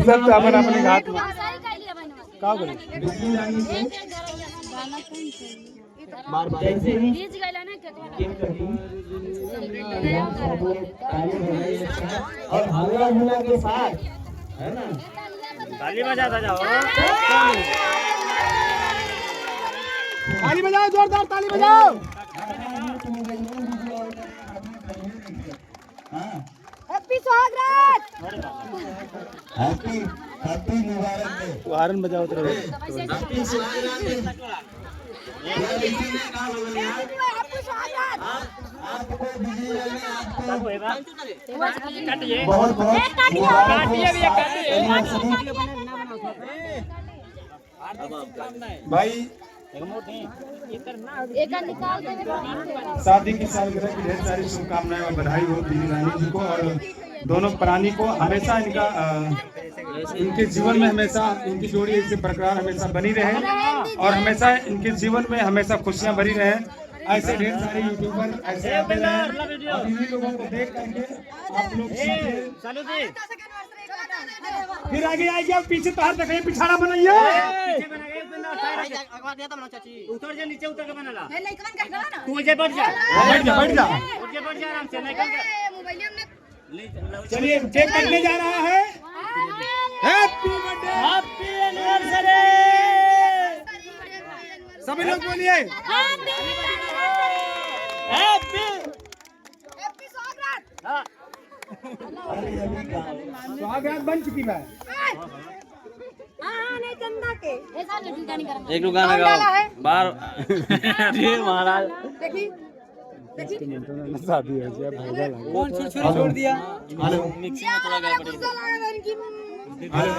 सब अपन अपने घाट में का बोले बार बार और हल्ला हुल्ला के साथ है ना ताली बजाता जाओ ताली बजाओ जोरदार ताली बजाओ हैप्पी स्वागत हैप्पी हैप्पी मुबारक डे हारन बजाओ तो हैप्पी स्वागत हैप्पी स्वागत आपको बिजी लगे आपको काटिए बहुत बहुत भाई एक निकाल दे शादी की सालगिरह की ढेर सारी शुभकामनाएं और बधाई हो दीदी रानी जी को और दोनों प्राणी को हमेशा इनका इनके जीवन में हमेशा इनकी जोड़ी ऐसे बरकरार हमेशा बनी रहे और हमेशा इनके जीवन में हमेशा खुशियां भरी रहे। ऐसे ढेर सारे यूट्यूबर ऐसे आते रहे और इन्हीं लोगों को देख करके आप लोग फिर आगे आएगी आप पीछे तो हर जगह पिछाड़ा बनाइए उतर जा नीचे उतर के बनला है नहीं कवन का ना तू जे बैठ जा बैठ जा आराम से नहीं कर मोबाइल में चलिए केक कटने जा रहा है। हैप्पी बर्थडे हैप्पी एनिवर्सरी सभी लोग बोलिए हैप्पी हैप्पी स्वागत स्वागत बन चुकी है। हां नहीं चंदा के ऐसा लड्डू गानी कर एक गाना गाओ बार अरे महाराज देखी शादी है जी भाई कौन छोड़ दिया मिक्सिंग में थोड़ा गया पड़ेगा हेलो